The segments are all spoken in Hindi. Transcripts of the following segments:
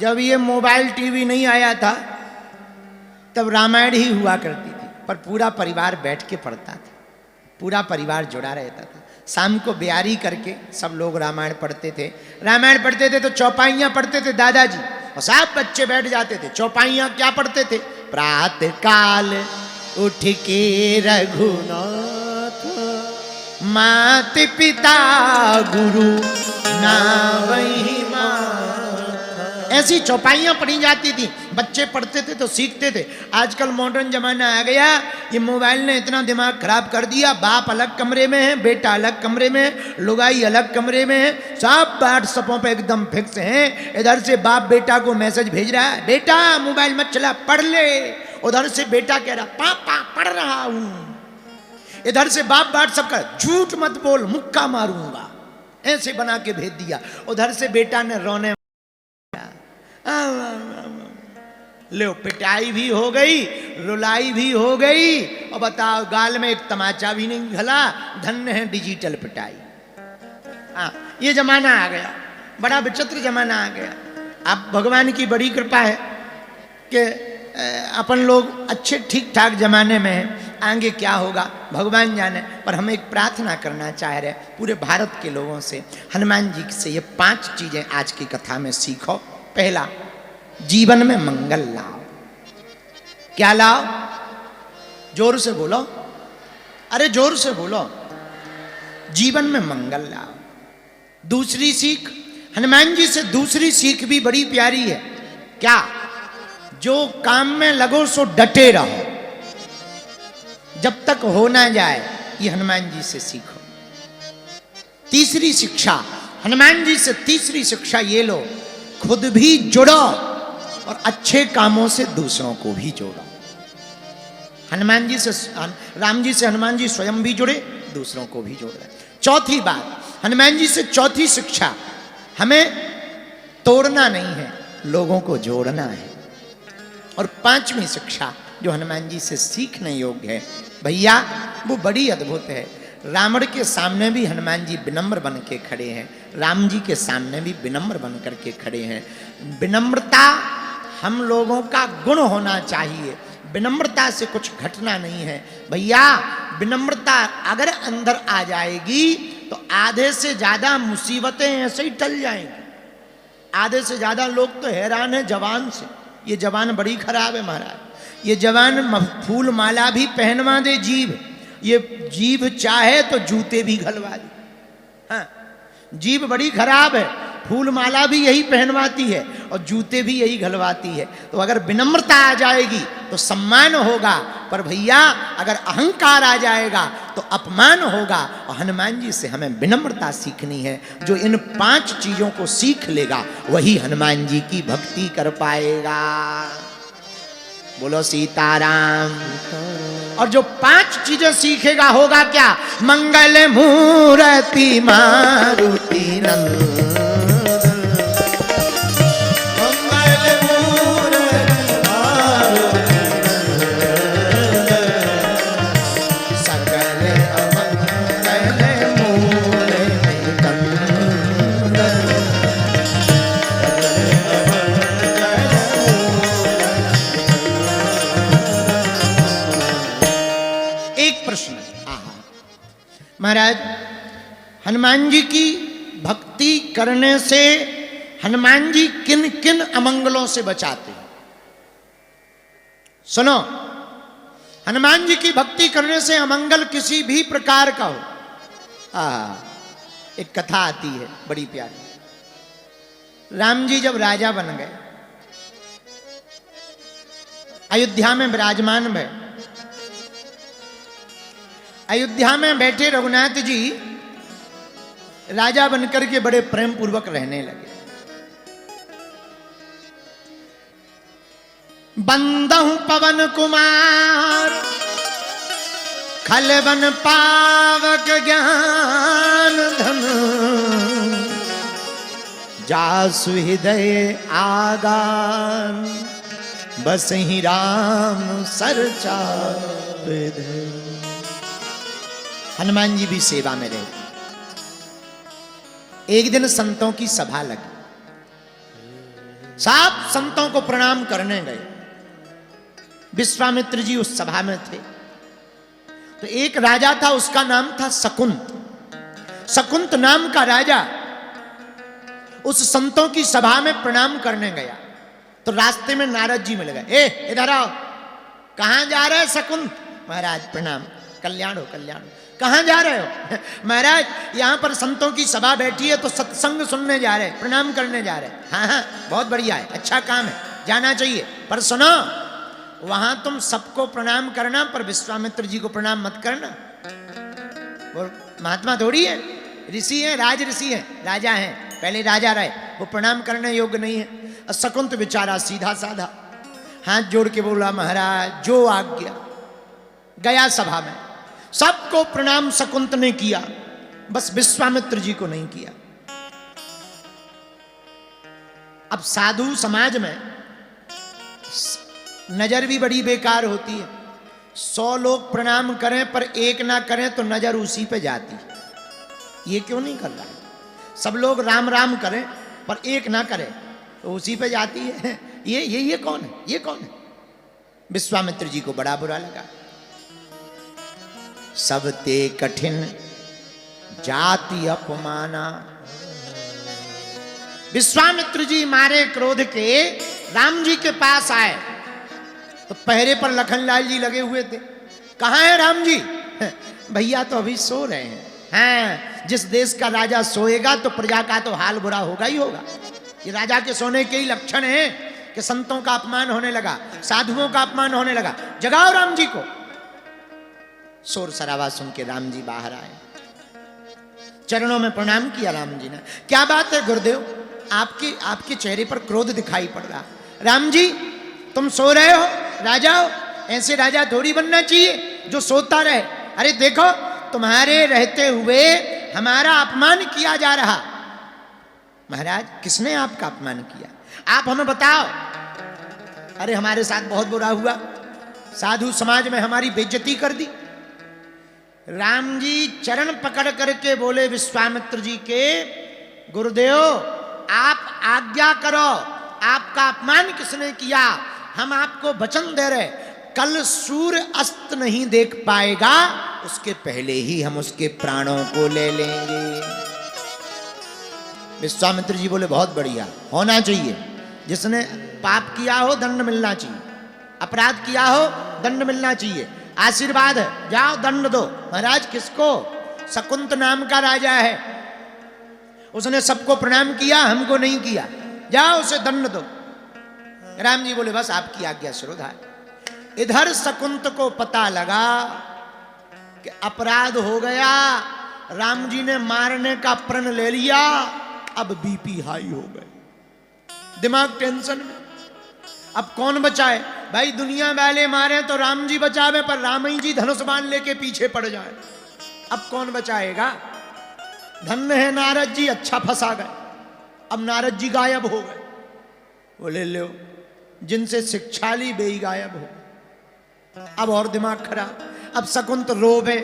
जब ये मोबाइल टीवी नहीं आया था तब रामायण ही हुआ करती थी, पर पूरा परिवार बैठ के पढ़ता था, पूरा परिवार जुड़ा रहता था। शाम को ब्यारी करके सब लोग रामायण पढ़ते थे। रामायण पढ़ते थे तो चौपाइयाँ पढ़ते थे दादाजी, और सब बच्चे बैठ जाते थे। चौपाइयाँ क्या पढ़ते थे? प्रातः काल उठ के रघुनाथ, मात पिता गुरु नावहि मात। ऐसी चौपाइयाँ पढ़ी जाती थी, बच्चे पढ़ते थे तो सीखते थे। आजकल मॉडर्न जमाना आ गया, ये मोबाइल ने इतना दिमाग खराब कर दिया। बाप अलग कमरे में है, बेटा अलग कमरे में है, लुगाई अलग कमरे में है, सब व्हाट्सएपों पे एकदम फिक्स हैं। इधर से बाप बेटा को मैसेज भेज रहा है, बेटा मोबाइल मत चला, पढ़ ले। उधर से बेटा कह रहा, पापा पढ़ रहा हूं। इधर से बाप व्हाट्सएप कर, झूठ मत बोल मुक्का मारूंगा, ऐसे बना के भेज दिया। उधर से बेटा ने रोने, लो पिटाई भी हो गई, रुलाई भी हो गई, और बताओ गाल में एक तमाचा भी नहीं घला। धन्य है डिजिटल पिटाई। हाँ, ये जमाना आ गया, बड़ा विचित्र जमाना आ गया। अब भगवान की बड़ी कृपा है कि अपन लोग अच्छे ठीक ठाक जमाने में हैं। आगे क्या होगा भगवान जाने, पर हम एक प्रार्थना करना चाह रहे पूरे भारत के लोगों से, हनुमान जी से ये 5 चीजें आज की कथा में सीखो। पहला, जीवन में मंगल लाओ। क्या लाओ? जोर से बोलो, अरे जोर से बोलो। जीवन में मंगल लाओ। दूसरी सीख, हनुमान जी से दूसरी सीख भी बड़ी प्यारी है। क्या? जो काम में लगो सो डटे रहो, जब तक हो ना जाए। ये हनुमान जी से सीखो। तीसरी शिक्षा, हनुमान जी से तीसरी शिक्षा ये लो, खुद भी जुड़ो और अच्छे कामों से दूसरों को भी जोड़ो। हनुमान जी से, राम जी से हनुमान जी स्वयं भी जुड़े, दूसरों को भी जोड़ रहे। चौथी बात, हनुमान जी से चौथी शिक्षा, हमें तोड़ना नहीं है, लोगों को जोड़ना है। और 5वीं शिक्षा जो हनुमान जी से सीखने योग्य है भैया, वो बड़ी अद्भुत है। रावण के सामने भी हनुमान जी विनम्र बन के खड़े हैं, राम जी के सामने भी विनम्र बन करके खड़े हैं। विनम्रता हम लोगों का गुण होना चाहिए, विनम्रता से कुछ घटना नहीं है भैया। विनम्रता अगर अंदर आ जाएगी तो आधे से ज्यादा मुसीबतें ऐसे ही टल जाएंगी। आधे से ज्यादा लोग तो हैरान है जवान से, ये जवान बड़ी खराब है महाराज। ये जवान फूल माला भी पहनवा दे जीभ, ये जीभ चाहे तो जूते भी घलवा दे। हाँ, जीभ बड़ी खराब है, फूल माला भी यही पहनवाती है और जूते भी यही घलवाती है। तो अगर विनम्रता आ जाएगी तो सम्मान होगा, पर भैया अगर अहंकार आ जाएगा तो अपमान होगा। और हनुमान जी से हमें विनम्रता सीखनी है। जो इन 5 चीजों को सीख लेगा वही हनुमान जी की भक्ति कर पाएगा। बोलो सीताराम। और जो 5 चीजें सीखेगा होगा क्या? मंगल मूर्ति मारुति नंदन, मंगल मूर्ति मारुति नंदन, सकल अमंगल मूर्ति कंदन। एक प्रश्न, महाराज हनुमान जी की भक्ति करने से हनुमान जी किन किन अमंगलों से बचाते हैं? सुनो, हनुमान जी की भक्ति करने से अमंगल किसी भी प्रकार का हो। एक कथा आती है बड़ी प्यारी। राम जी जब राजा बन गए, अयोध्या में विराजमान भय, अयोध्या में बैठे रघुनाथ जी राजा बनकर के बड़े प्रेम पूर्वक रहने लगे। बंदहु पवन कुमार, खलवन पावक ज्ञान धन, जासु हृदय आगान, बसहि राम सरचाप। हनुमान जी भी सेवा में रहे। एक दिन संतों की सभा लगी। सब संतों को प्रणाम करने गए। विश्वामित्र जी उस सभा में थे। तो एक राजा था, उसका नाम था शकुंत। शकुंत नाम का राजा उस संतों की सभा में प्रणाम करने गया। तो रास्ते में नारद जी मिल गए। ए इधर आओ। कहां जा रहे हो शकुंत? महाराज प्रणाम, कल्याण हो कल्याण हो। कहां जा रहे हो? महाराज यहां पर संतों की सभा बैठी है तो सत्संग सुनने जा रहे, प्रणाम करने जा रहे। हाँ हाँ बहुत बढ़िया है, अच्छा काम है, जाना चाहिए। पर सुनो, वहां तुम सबको प्रणाम करना, पर विश्वामित्र जी को प्रणाम मत करना। वो महात्मा थोड़ी है, ऋषि है, राज ऋषि है, राजा है, पहले राजा रहे, वो प्रणाम करने योग्य नहीं है। शकुंत बेचारा सीधा साधा हाथ जोड़ के बोला, महाराज जो आज्ञा। गया सभा में, सबको प्रणाम शकुंत ने किया, बस विश्वामित्र जी को नहीं किया। अब साधु समाज में नजर भी बड़ी बेकार होती है। 100 लोग प्रणाम करें पर एक ना करें तो नजर उसी पे जाती। ये क्यों नहीं कर रहा है? सब लोग राम राम करें पर एक ना करे तो उसी पे जाती है। ये कौन है? ये कौन है? विश्वामित्र जी को बड़ा बुरा लगा। सब ते कठिन जाति अपमाना। विश्वामित्र जी मारे क्रोध के राम जी के पास आए तो पहरे पर लखनलाल जी लगे हुए थे। कहाँ है राम जी? भैया तो अभी सो रहे हैं। हाँ, जिस देश का राजा सोएगा तो प्रजा का तो हाल बुरा होगा ही होगा। ये राजा के सोने के ही लक्षण है कि संतों का अपमान होने लगा, साधुओं का अपमान होने लगा। जगाओ राम जी को। शोर शराबा सुन के राम जी बाहर आए, चरणों में प्रणाम किया राम जी ने। क्या बात है गुरुदेव, आपके चेहरे पर क्रोध दिखाई पड़ रहा। राम जी तुम सो रहे हो, राजा हो, ऐसे राजा थोड़ी बनना चाहिए जो सोता रहे। अरे देखो तुम्हारे रहते हुए हमारा अपमान किया जा रहा। महाराज किसने आपका अपमान किया? आप हमें बताओ। अरे हमारे साथ बहुत बुरा हुआ, साधु समाज में हमारी बेइज्जती कर दी। राम जी चरण पकड़ करके बोले विश्वामित्र जी के, गुरुदेव आप आज्ञा करो, आपका अपमान किसने किया? हम आपको वचन दे रहे, कल सूर्य अस्त नहीं देख पाएगा उसके पहले ही हम उसके प्राणों को ले लेंगे। विश्वामित्र जी बोले बहुत बढ़िया, होना चाहिए। जिसने पाप किया हो दंड मिलना चाहिए, अपराध किया हो दंड मिलना चाहिए, आशीर्वाद है, जाओ दंड दो। महाराज किसको? शकुंत नाम का राजा है, उसने सबको प्रणाम किया, हमको नहीं किया, जाओ उसे दंड दो। राम जी बोले बस आपकी आज्ञा श्रोधा। इधर शकुंत को पता लगा कि अपराध हो गया, राम जी ने मारने का प्रण ले लिया। अब बीपी हाई हो गए, दिमाग टेंशन में। अब कौन बचाए? भाई दुनिया वाले मारे तो राम जी बचावे, पर राम जी धनुष बाण लेके पीछे पड़ जाए, अब कौन बचाएगा? धन्य है नारद जी, अच्छा फंसा गए। अब नारद जी गायब हो गए। बोले लो, जिनसे शिक्षा ली वे ही गायब हो। अब और दिमाग खराब। अब शकुंत रोवे,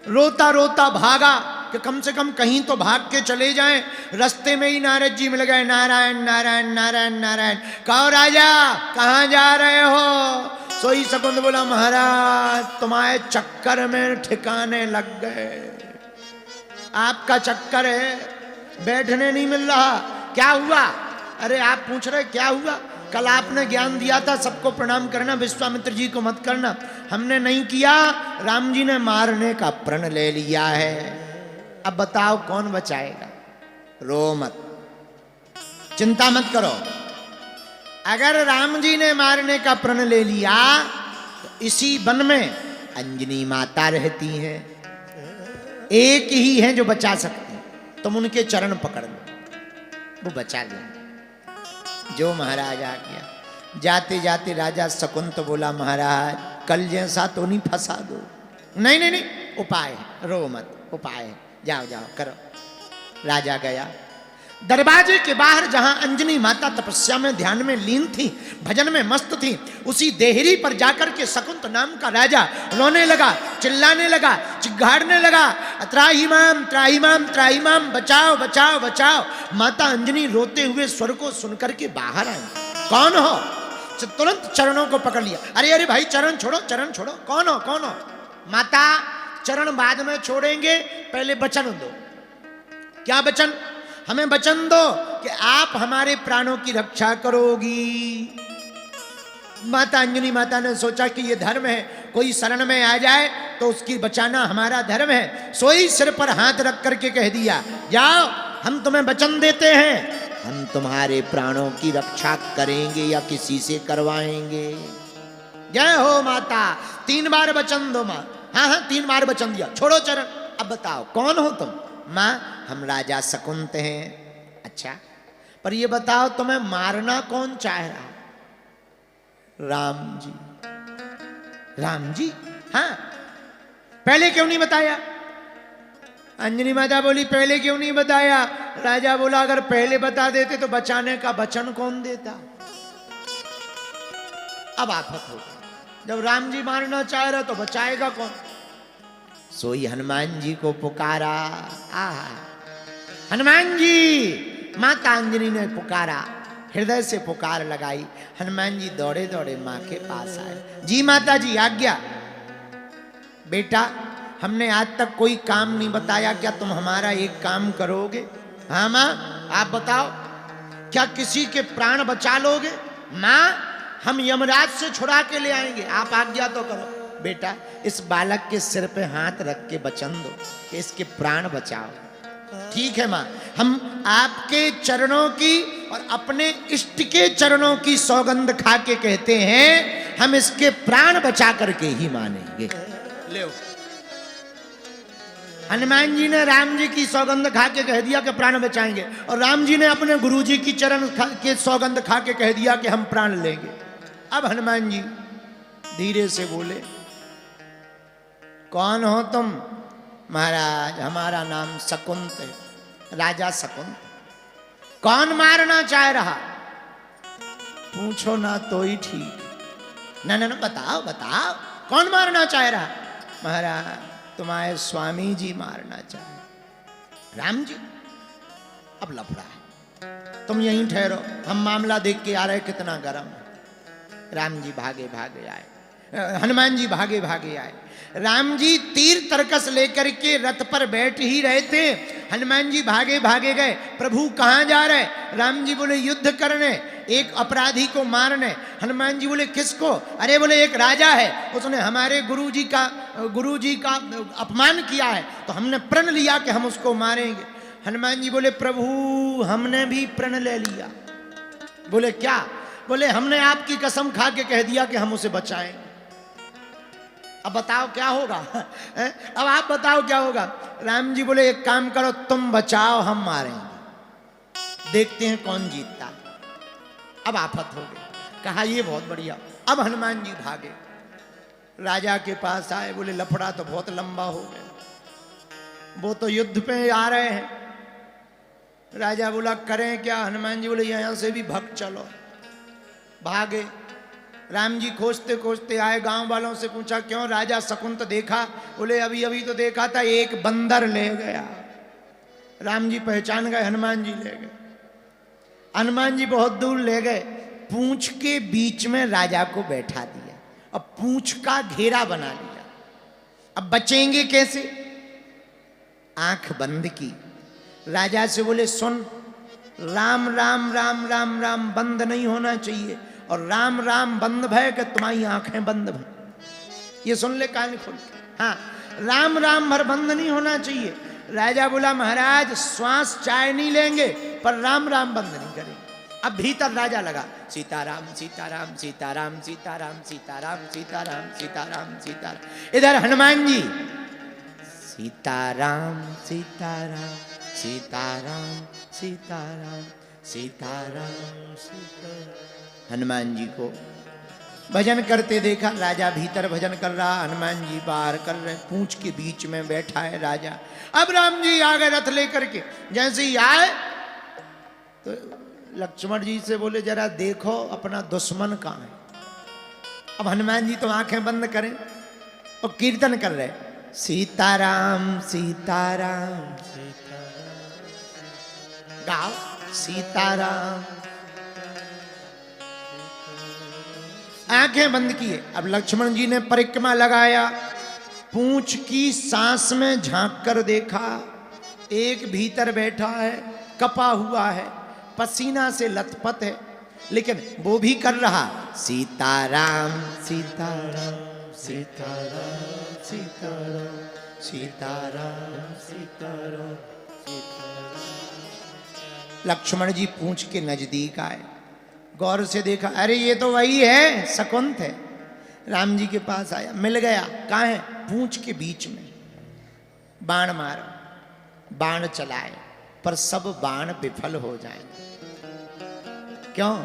रोता रोता भागा कि कम से कम कहीं तो भाग के चले जाएं। रास्ते में ही नारद जी मिल गए। नारायण नारायण नारायण नारायण। कहो राजा कहाँ जा रहे हो? सोई शकुंत बोला, महाराज तुम्हारे चक्कर में ठिकाने लग गए। आपका चक्कर है, बैठने नहीं मिल रहा। क्या हुआ? अरे आप पूछ रहे क्या हुआ? कल आपने ज्ञान दिया था सबको प्रणाम करना, विश्वामित्र जी को मत करना, हमने नहीं किया। राम जी ने मारने का प्रण ले लिया है। अब बताओ कौन बचाएगा? रो मत, चिंता मत करो। अगर राम जी ने मारने का प्रण ले लिया तो इसी वन में अंजनी माता रहती हैं, एक ही है जो बचा सकती। तुम उनके चरण पकड़ लो, वो बचा लेंगे। जो महाराज आ गया। जाते जाते राजा शकुंत बोला, महाराज कल जैसा तो नहीं फंसा दो। नहीं नहीं नहीं, उपाय है, रो मत, उपाय है, जाओ जाओ करो। राजा गया, दरवाजे के बाहर जहां अंजनी माता तपस्या में ध्यान में लीन थी, भजन में मस्त थी, उसी देहरी पर जाकर के शकुंत नाम का राजा रोने लगा, चिल्लाने लगा, चिघाड़ने लगा, त्राहिमाम त्राहिमाम त्राहिमाम, बचाओ बचाओ बचाओ। माता अंजनी रोते हुए स्वर को सुनकर के बाहर आई। कौन हो? तुरंत चरणों को पकड़ लिया। अरे अरे भाई चरण छोड़ो, चरण छोड़ो। कौन हो कौन हो? माता चरण बाद में छोड़ेंगे, पहले वचन दो। क्या वचन? हमें वचन दो कि आप हमारे प्राणों की रक्षा करोगी। माता अंजनी माता ने सोचा कि ये धर्म है, कोई शरण में आ जाए तो उसकी बचाना हमारा धर्म है। सोई सिर पर हाथ रख करके कह दिया, जाओ हम तुम्हें वचन देते हैं, हम तुम्हारे प्राणों की रक्षा करेंगे या किसी से करवाएंगे। जय हो माता। 3 बार वचन दो माँ। हाँ हाँ 3 बार वचन दिया, छोड़ो चरण। अब बताओ कौन हो तुम? माँ हम राजा शकुंत हैं। अच्छा पर ये बताओ तुम्हें मारना कौन चाह रहा? राम जी। राम जी? हाँ पहले क्यों नहीं बताया? अंजनी माता बोली पहले क्यों नहीं बताया? राजा बोला अगर पहले बता देते तो बचाने का वचन कौन देता? अब आफत हो गई। जब राम जी मारना चाह रहा तो बचाएगा कौन? सोई हनुमान जी को पुकारा। हनुमान जी। माता अंजनी ने पुकारा, हृदय से पुकार लगाई। हनुमान जी दौड़े दौड़े मां के पास आए। जी माता जी आज्ञा। बेटा हमने आज तक कोई काम नहीं बताया, क्या तुम हमारा एक काम करोगे? हाँ मां आप बताओ, क्या किसी के प्राण बचा लोगे? मां हम यमराज से छुड़ा के ले आएंगे, आप आज्ञा तो करो। बेटा इस बालक के सिर पे हाथ रख के वचन दो कि इसके प्राण बचाओ। ठीक है मां, हम आपके चरणों की और अपने इष्ट के चरणों की सौगंध खा के कहते हैं हम इसके प्राण बचा करके ही मानेंगे। ले हनुमान जी ने राम जी की सौगंध खा के कह दिया कि प्राण बचाएंगे, और राम जी ने अपने गुरु जी की चरण के सौगंध खा के कह दिया कि हम प्राण लेंगे। अब हनुमान जी धीरे से बोले, कौन हो तुम? महाराज हमारा नाम शकुंत है, राजा शकुंत। कौन मारना चाह रहा? पूछो ना तो ही ठीक। ना ना ना बताओ बताओ कौन मारना चाह रहा? महाराज तुम्हारे स्वामी जी मारना चाहे। राम जी? अब लफड़ा है, तुम यहीं ठहरो, हम मामला देख के आ रहे कितना गर्म है। राम जी भागे भागे आए, हनुमान जी भागे भागे आए। राम जी तीर तरकस लेकर के रथ पर बैठ ही रहे थे, हनुमान जी भागे भागे गए। प्रभु कहाँ जा रहे? राम जी बोले युद्ध करने, एक अपराधी को मारने। हनुमान जी बोले किसको? अरे बोले एक राजा है, उसने हमारे गुरु जी का अपमान किया है, तो हमने प्रण लिया कि हम उसको मारेंगे। हनुमान जी बोले प्रभु हमने भी प्रण ले लिया। बोले क्या? बोले हमने आपकी कसम खा के कह दिया कि हम उसे बचाएंगे। अब बताओ क्या होगा? अब आप बताओ क्या होगा? राम जी बोले एक काम करो, तुम बचाओ हम मारेंगे, देखते हैं कौन जीतता। अब आफत हो गई। कहा ये बहुत बढ़िया। अब हनुमान जी भागे, राजा के पास आए, बोले लफड़ा तो बहुत लंबा हो गया, वो तो युद्ध पे आ रहे हैं। राजा बोला करें क्या? हनुमान जी बोले यहां से भी भग चलो। भागे। राम जी खोजते खोजते आए, गांव वालों से पूछा क्यों राजा शकुंत देखा? बोले अभी अभी तो देखा था, एक बंदर ले गया। राम जी पहचान गए, हनुमान जी ले गए। हनुमान जी बहुत दूर ले गए, पूंछ के बीच में राजा को बैठा दिया, अब पूंछ का घेरा बना लिया। अब बचेंगे कैसे? आंख बंद की। राजा से बोले सुन, राम राम राम राम राम बंद नहीं होना चाहिए, और राम राम बंद भय कि तुम्हारी आंखें बंद भय। ये सुन ले कान खोल के। हाँ राम राम भर बंद नहीं होना चाहिए। राजा बोला महाराज श्वास चाय नहीं लेंगे पर राम राम बंद नहीं करेंगे। अब भीतर राजा लगा सीताराम सीताराम सीताराम सीताराम सीताराम सीताराम सीताराम सीताराम। इधर हनुमान जी सीताराम सीताराम सीताराम सीताराम सीताराम सीताराम। हनुमान जी को भजन करते देखा, राजा भीतर भजन कर रहा, हनुमान जी बाहर कर रहे, पूंछ के बीच में बैठा है राजा। अब राम जी आ गए रथ लेकर के। जैसे ही आए तो लक्ष्मण जी से बोले जरा देखो अपना दुश्मन कहाँ है। अब हनुमान जी तो आंखें बंद करें और कीर्तन कर रहे, सीताराम सीताराम गाओ सीताराम। आंखें बंद किए। अब लक्ष्मण जी ने परिक्रमा लगाया, पूंछ की सांस में झांक कर देखा, एक भीतर बैठा है, कपा हुआ है, पसीना से लथपथ है, लेकिन वो भी कर रहा सीताराम सीताराम सीताराम सीताराम सीताराम सीताराम। लक्ष्मण जी पूंछ के नजदीक आए, गौर से देखा, अरे ये तो वही है, शकुंत है। राम जी के पास आया, मिल गया। कहाँ है? पूंछ के बीच में। बाण मारा, बाण चलाए, पर सब बाण विफल हो जाएंगे। क्यों?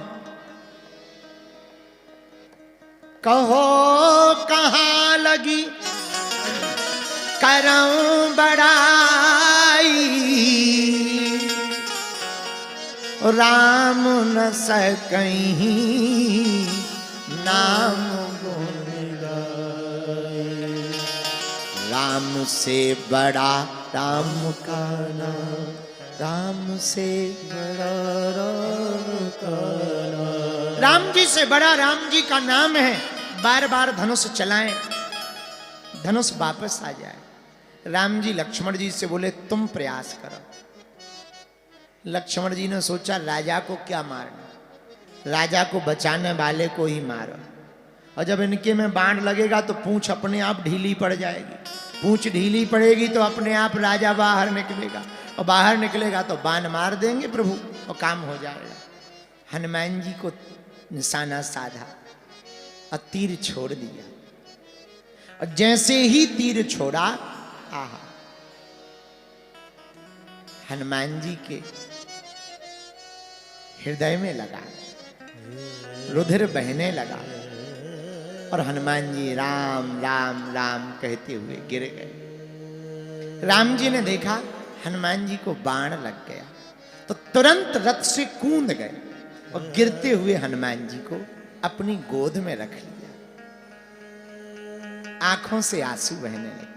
कहो कहाँ लगी करऊं बड़ाई, राम न सकहीं नाम गुण गाए। राम से बड़ा राम का नाम, राम से बड़ा राम का नाम। राम जी से बड़ा राम जी का नाम है। बार बार धनुष चलाएं, धनुष वापस आ जाए। राम जी लक्ष्मण जी से बोले तुम प्रयास करो। लक्ष्मण जी ने सोचा राजा को क्या मारना, राजा को बचाने वाले को ही मारो। और जब इनके में बाण लगेगा तो पूंछ अपने आप ढीली पड़ जाएगी, पूंछ ढीली पड़ेगी तो अपने आप राजा बाहर निकलेगा, और बाहर निकलेगा तो बाण मार देंगे प्रभु और काम हो जाएगा। हनुमान जी को निशाना साधा और तीर छोड़ दिया। और जैसे ही तीर छोड़ा, आहा, हनुमान जी के हृदय में लगा, रुधिर बहने लगा, और हनुमान जी राम राम राम कहते हुए गिर गए। राम जी ने देखा हनुमान जी को बाण लग गया, तो तुरंत रथ से कूद गए और गिरते हुए हनुमान जी को अपनी गोद में रख लिया। आंखों से आंसू बहने लगे।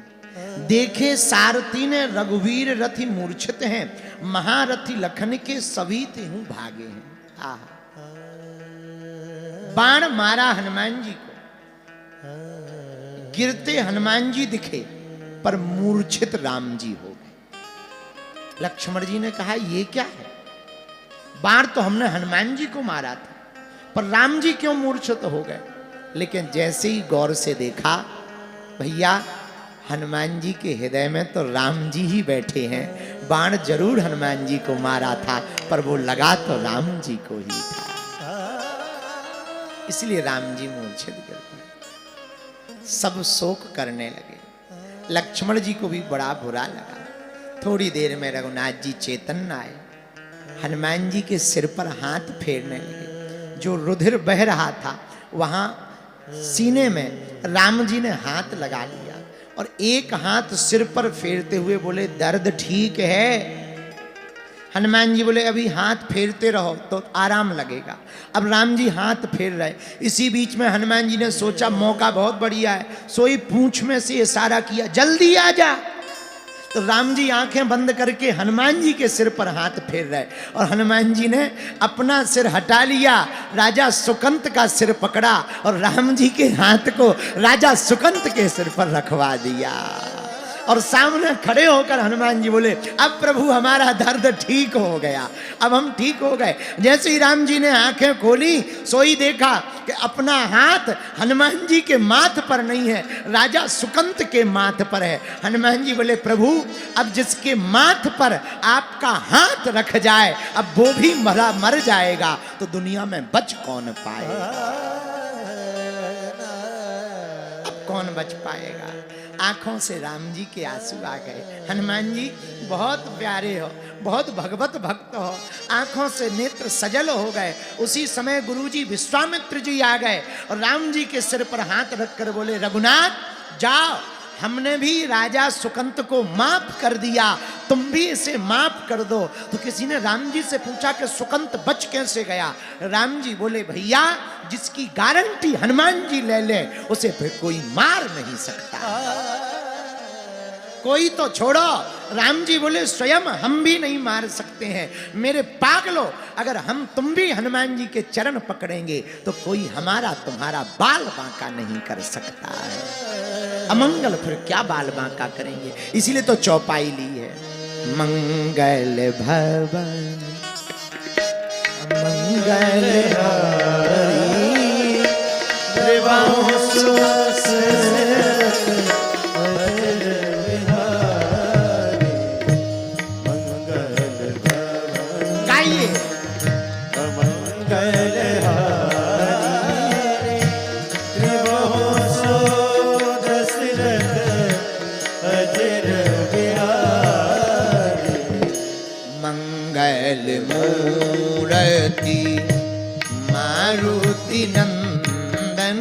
देखे सारथी ने रघुवीर रथी मूर्छित हैं, महारथी लखन के सभी तेहू भागे हैं। आहा, बाण मारा हनुमान जी को, गिरते हनुमान जी दिखे, पर मूर्छित राम जी हो गए। लक्ष्मण जी ने कहा ये क्या है? बाण तो हमने हनुमान जी को मारा था, पर राम जी क्यों मूर्छित हो गए? लेकिन जैसे ही गौर से देखा, भैया हनुमान जी के हृदय में तो राम जी ही बैठे हैं। बाण जरूर हनुमान जी को मारा था, पर वो लगा तो राम जी को ही था, इसलिए राम जी मूर्छित गिर गए। सब शोक करने लगे। लक्ष्मण जी को भी बड़ा बुरा लगा। थोड़ी देर में रघुनाथ जी चेतन आए, हनुमान जी के सिर पर हाथ फेरने लगे। जो रुधिर बह रहा था वहां सीने में राम जी ने हाथ लगा लिया, और एक हाथ सिर पर फेरते हुए बोले दर्द ठीक है? हनुमान जी बोले अभी हाथ फेरते रहो तो आराम लगेगा। अब राम जी हाथ फेर रहे। इसी बीच में हनुमान जी ने सोचा मौका बहुत बढ़िया है, सोई पूंछ में से इशारा किया जल्दी आ जा। तो राम जी आंखें बंद करके हनुमान जी के सिर पर हाथ फेर रहे, और हनुमान जी ने अपना सिर हटा लिया, राजा सुकंत का सिर पकड़ा और राम जी के हाथ को राजा सुकंत के सिर पर रखवा दिया। और सामने खड़े होकर हनुमान जी बोले अब प्रभु हमारा दर्द ठीक हो गया, अब हम ठीक हो गए। जैसे ही राम जी ने आंखें खोली, सोई देखा कि अपना हाथ हनुमान जी के माथ पर नहीं है, राजा सुकंत के माथ पर है। हनुमान जी बोले प्रभु अब जिसके माथ पर आपका हाथ रख जाए, अब वो भी मर जाएगा, तो दुनिया में बच कौन पाएगा? अब कौन बच पाएगा? आंखों से राम जी के आंसू आ गए। हनुमान जी बहुत प्यारे हो, बहुत भगवत भक्त हो, आंखों से नेत्र सजल हो गए। उसी समय गुरुजी विश्वामित्र जी आ गए और राम जी के सिर पर हाथ रखकर बोले रघुनाथ जाओ, हमने भी राजा सुकंत को माफ कर दिया, तुम भी इसे माफ कर दो। तो किसी ने राम जी से पूछा कि सुकंत बच कैसे गया। राम जी बोले, भैया जिसकी गारंटी हनुमान जी ले ले उसे फिर कोई मार नहीं सकता। कोई तो छोड़ो, राम जी बोले स्वयं हम भी नहीं मार सकते हैं। मेरे पागलों, अगर हम तुम भी हनुमान जी के चरण पकड़ेंगे तो कोई हमारा तुम्हारा बाल बांका नहीं कर सकता है। अमंगल फिर क्या बाल बांका करेंगे, इसीलिए तो चौपाई ली है। मंगल भवन मंगल हरि मूर्ति मारुति नंदन,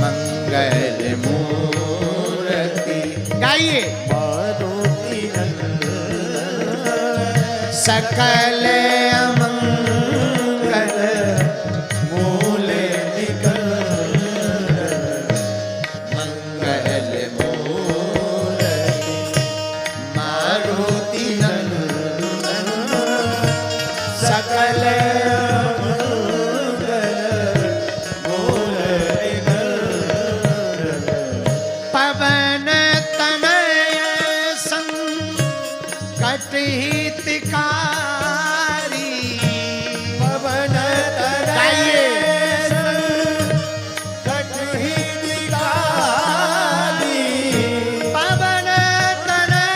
मंगल मूर्ति गाइए मारुति नंदन, सकल अमंगल मूल निकल, मंगल मूर्ति मारुति नंदन, सकल पवन तनय संकट हितकारी, पवन तनय संकट हितकारी, पवन तनय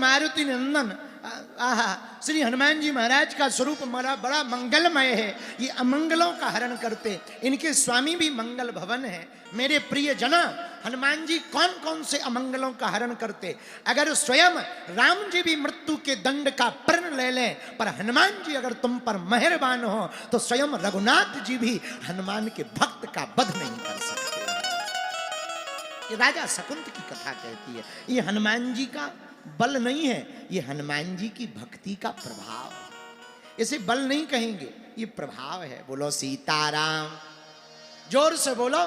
मारुति नंदन। आहा, श्री हनुमान जी महाराज का स्वरूप बड़ा मंगलमय है। ये अमंगलों का हरण करते, इनके स्वामी भी मंगल भवन है। मेरे प्रिय जना, हनुमान जी कौन कौन से अमंगलों का हरण करते। अगर स्वयं राम जी भी मृत्यु के दंड का प्रण ले लें, पर हनुमान जी अगर तुम पर मेहरबान हो तो स्वयं रघुनाथ जी भी हनुमान के भक्त का वध नहीं कर सकते। ये राजा शकुंत की कथा कहती है। ये हनुमान जी का बल नहीं है, ये हनुमान जी की भक्ति का प्रभाव है। इसे बल नहीं कहेंगे, ये प्रभाव है। बोलो सीताराम, जोर से बोलो,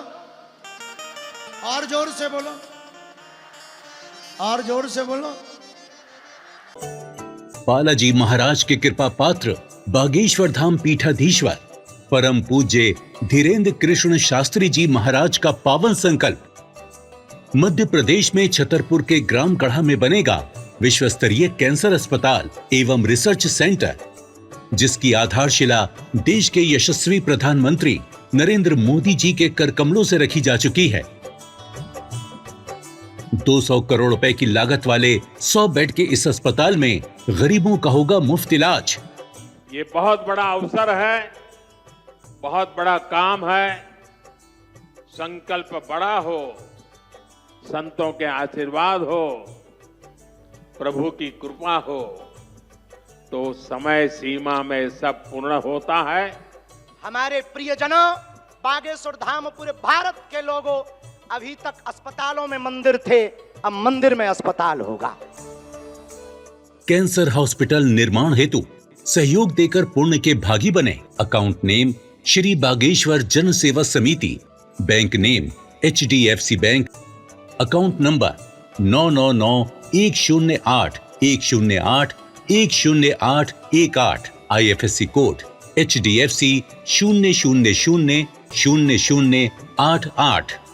और जोर से बोलो, और जोर से बोलो। बालाजी महाराज के कृपा पात्र बागेश्वर धाम पीठाधीश्वर परम पूज्य धीरेन्द्र कृष्ण शास्त्री जी महाराज का पावन संकल्प। मध्य प्रदेश में छतरपुर के ग्राम गढ़ा में बनेगा विश्व स्तरीय कैंसर अस्पताल एवं रिसर्च सेंटर, जिसकी आधारशिला देश के यशस्वी प्रधानमंत्री नरेंद्र मोदी जी के कर कमलों से रखी जा चुकी है। 200 करोड़ रुपए की लागत वाले 100 बेड के इस अस्पताल में गरीबों का होगा मुफ्त इलाज। ये बहुत बड़ा अवसर है, बहुत बड़ा काम है। संकल्प बड़ा हो, संतों के आशीर्वाद हो, प्रभु की कृपा हो, तो समय सीमा में सब पूर्ण होता है। हमारे प्रियजनों, बागेश्वर धाम पूरे भारत के लोगों, अभी तक अस्पतालों में मंदिर थे, अब मंदिर में अस्पताल होगा। कैंसर हॉस्पिटल निर्माण हेतु सहयोग देकर पुण्य के भागी बने। अकाउंट नेम श्री बागेश्वर जन सेवा समिति, bank name HDFC bank, account number 999108108108, IFSC code HDFC 0000088।